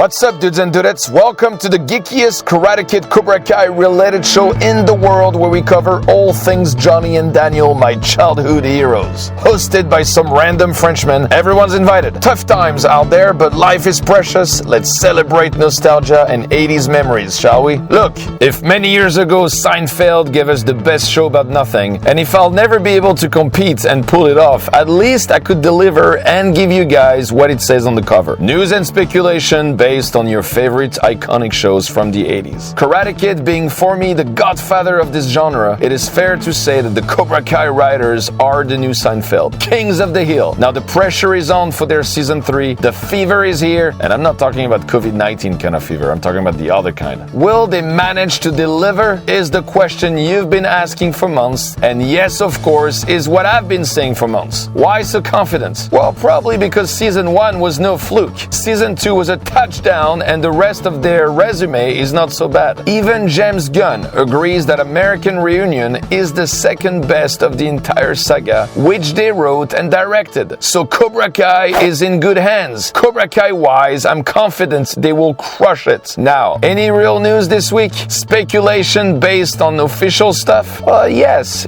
What's up, dudes and dudettes? Welcome to the geekiest Karate Kid Cobra Kai related show in the world, where we cover all things Johnny and Daniel, my childhood heroes. Hosted by some random Frenchmen, everyone's invited. Tough times out there, but life is precious. Let's celebrate nostalgia and 80s memories, shall we? Look, if many years ago Seinfeld gave us the best show about nothing, and if I'll never be able to compete and pull it off, at least I could deliver and give you guys what it says on the cover. News and speculation based on your favorite iconic shows from the 80s. Karate Kid being for me the godfather of this genre, it is fair to say that the Cobra Kai writers are the new Seinfeld, kings of the hill. Now the pressure is on for their season 3, the fever is here, and I'm not talking about COVID-19 kind of fever, I'm talking about the other kind. Will they manage to deliver is the question you've been asking for months, and yes, of course, is what I've been saying for months. Why so confident? Well, probably because season 1 was no fluke. Season 2 was a touchdown, and the rest of their resume is not so bad. Even James Gunn agrees that American Reunion is the second best of the entire saga, which they wrote and directed. So Cobra Kai is in good hands. Cobra Kai wise, I'm confident they will crush it. Now, any real news this week? Speculation based on official stuff? Yes,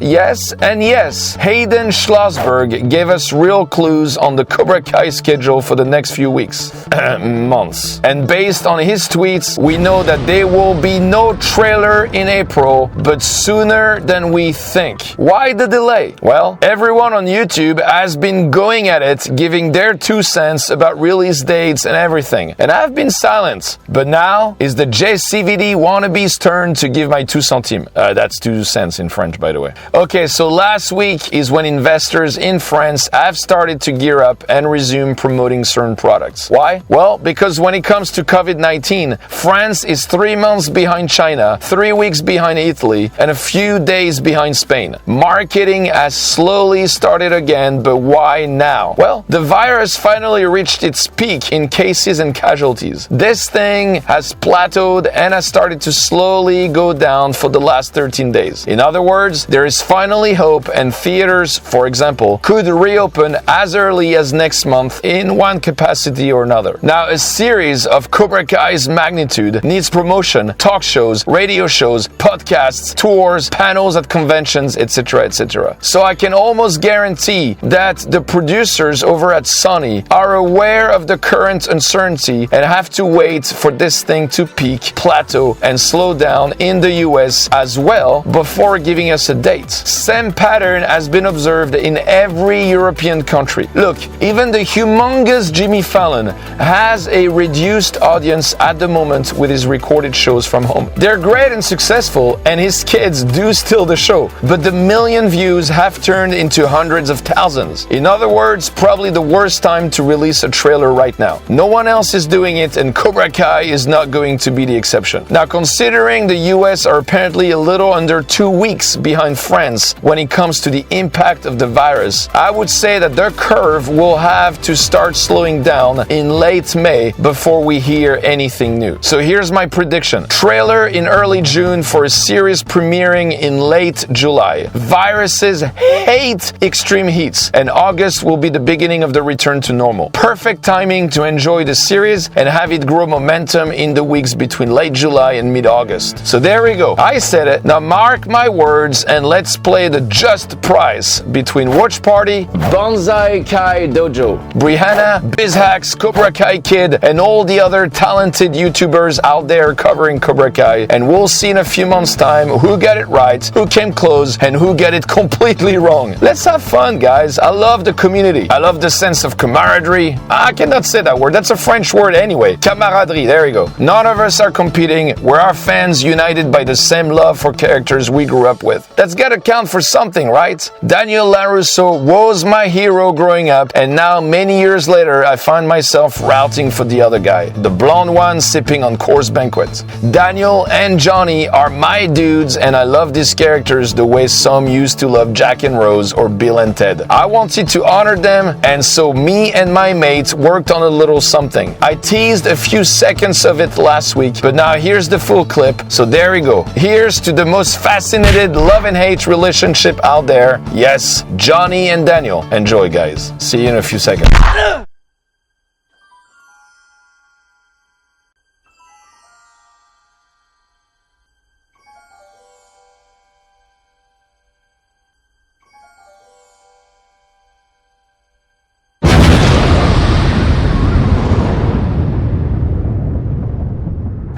and yes. Hayden Schlossberg gave us real clues on the Cobra Kai schedule for the next few weeks. Months. And based on his tweets, we know that there will be no trailer in April, but sooner than we think. Why the delay? Well, everyone on YouTube has been going at it, giving their 2 cents about release dates and everything. And I've been silent. But now is the JCVD wannabes' turn to give my 2 centimes. That's 2 cents in French, by the way. Okay, so last week is when investors in France have started to gear up and resume promoting certain products. Why? Well, because when it comes to COVID-19, France is 3 months behind China, 3 weeks behind Italy, and a few days behind Spain. Marketing has slowly started again, but why now? Well, the virus finally reached its peak in cases and casualties. This thing has plateaued and has started to slowly go down for the last 13 days. In other words, there is finally hope, and theaters, for example, could reopen as early as next month in one capacity or another. Now, a series of Cobra Kai's magnitude needs promotion, talk shows, radio shows, podcasts, tours, panels at conventions, etc., etc. So I can almost guarantee that the producers over at Sony are aware of the current uncertainty and have to wait for this thing to peak, plateau, and slow down in the US as well before giving us a date. Same pattern has been observed in every European country. Look, even the humongous Jimmy Fallon has a reduced audience at the moment with his recorded shows from home. They're great and successful, and his kids do steal the show, but the million views have turned into hundreds of thousands. In other words, probably the worst time to release a trailer right now. No one else is doing it, and Cobra Kai is not going to be the exception. Now, considering the US are apparently a little under 2 weeks behind France when it comes to the impact of the virus, I would say that their curve will have to start slowing down in late May before we hear anything new. So here's my prediction. Trailer in early June for a series premiering in late July. Viruses hate extreme heats, and August will be the beginning of the return to normal. Perfect timing to enjoy the series and have it grow momentum in the weeks between late July and mid-August. So there we go. I said it. Now mark my words and let's play the just price between Watch Party, Banzai Kai Dojo, Brianna, BizHacks, Cobra Kai Kid, and all the other talented YouTubers out there covering Cobra Kai, and we'll see in a few months' time who got it right, who came close, and who got it completely wrong. Let's have fun, guys. I love the community. I love the sense of camaraderie. I cannot say that word. That's a French word anyway. Camaraderie. There you go. None of us are competing. We're our fans united by the same love for characters we grew up with. That's gotta count for something, right? Daniel LaRusso was my hero growing up, and now many years later I find myself routing for the other guy, the blonde one sipping on Coors Banquet. Daniel and Johnny are my dudes, and I love these characters the way some used to love Jack and Rose or Bill and Ted. I wanted to honor them, and so me and my mate worked on a little something. I teased a few seconds of it last week, but now here's the full clip, so there we go. Here's to the most fascinated love and hate relationship out there. Yes, Johnny and Daniel. Enjoy, guys. See you in a few seconds.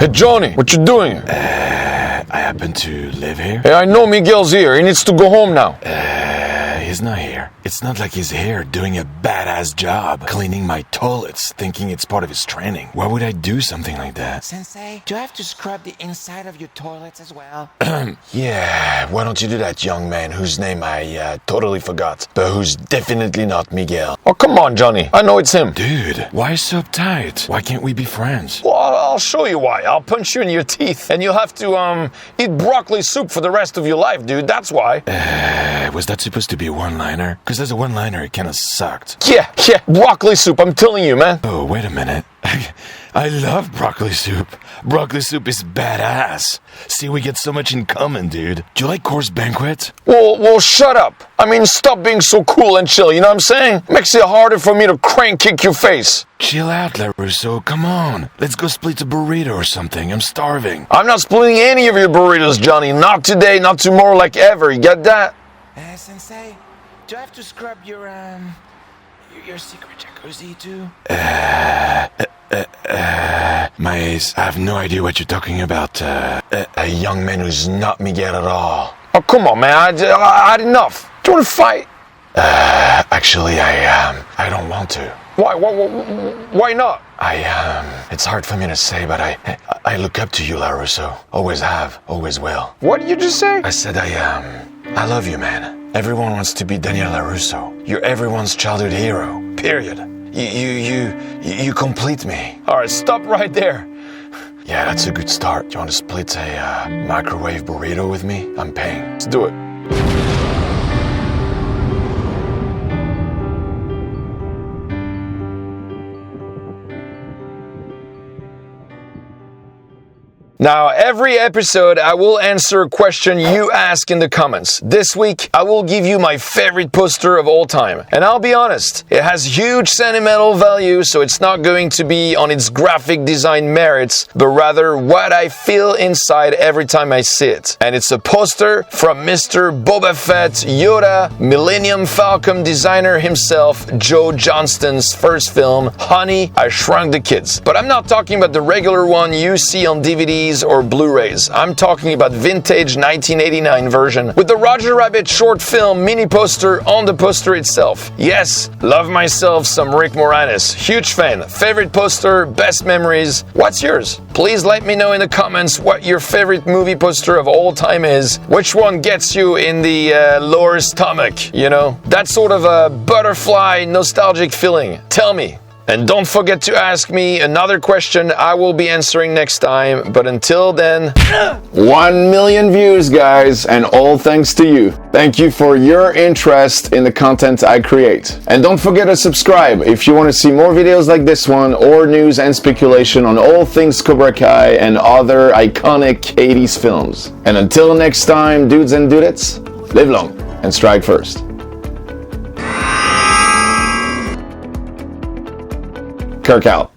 Hey, Johnny, what you doing? I happen to live here. Hey, I know Miguel's here. He needs to go home now. He's not here. It's not like he's here doing a badass job, cleaning my toilets, thinking it's part of his training. Why would I do something like that? Sensei, do I have to scrub the inside of your toilets as well? Yeah, why don't you do that, young man whose name I totally forgot, but who's definitely not Miguel. Oh, come on, Johnny. I know it's him. Dude, why so uptight? Why can't we be friends? Well, I'll show you why. I'll punch you in your teeth, and you'll have to, eat broccoli soup for the rest of your life, dude. That's why. Was that supposed to be a one-liner? Because as a one-liner, it kind of sucked. Yeah, broccoli soup. I'm telling you, man. Oh, wait a minute. I love broccoli soup. Broccoli soup is badass. See, we get so much in common, dude. Do you like course banquet? Well, shut up. I mean, stop being so cool and chill, you know what I'm saying? Makes it harder for me to crank kick your face. Chill out, LaRusso. Come on. Let's go split a burrito or something. I'm starving. I'm not splitting any of your burritos, Johnny. Not today, not tomorrow, like ever. You get that? Sensei, do I have to scrub your secret jacuzzi too? I have no idea what you're talking about. A young man who's not Miguel at all. Oh, come on, man. I had enough. Do you want to fight? Actually, I don't want to. Why not? It's hard for me to say, but I look up to you, LaRusso. Always have, always will. What did you just say? I said I love you, man. Everyone wants to be Daniel LaRusso. You're everyone's childhood hero, period. You complete me. All right, stop right there. Yeah, that's a good start. You want to split a microwave burrito with me? I'm paying. Let's do it. Now, every episode, I will answer a question you ask in the comments. This week, I will give you my favorite poster of all time. And I'll be honest, it has huge sentimental value, so it's not going to be on its graphic design merits, but rather what I feel inside every time I see it. And it's a poster from Mr. Boba Fett, Yoda, Millennium Falcon designer himself, Joe Johnston's first film, Honey, I Shrunk the Kids. But I'm not talking about the regular one you see on DVDs or Blu-rays. I'm talking about vintage 1989 version with the Roger Rabbit short film mini poster on the poster itself. Yes, love myself some Rick Moranis. Huge fan. Favorite poster, best memories. What's yours? Please let me know in the comments what your favorite movie poster of all time is. Which one gets you in the lower stomach, you know? That sort of a butterfly nostalgic feeling. Tell me. And don't forget to ask me another question I will be answering next time. But until then, 1 million views, guys, and all thanks to you. Thank you for your interest in the content I create. And don't forget to subscribe if you want to see more videos like this one or news and speculation on all things Cobra Kai and other iconic 80s films. And until next time, dudes and dudettes, live long and strike first. Kirk out.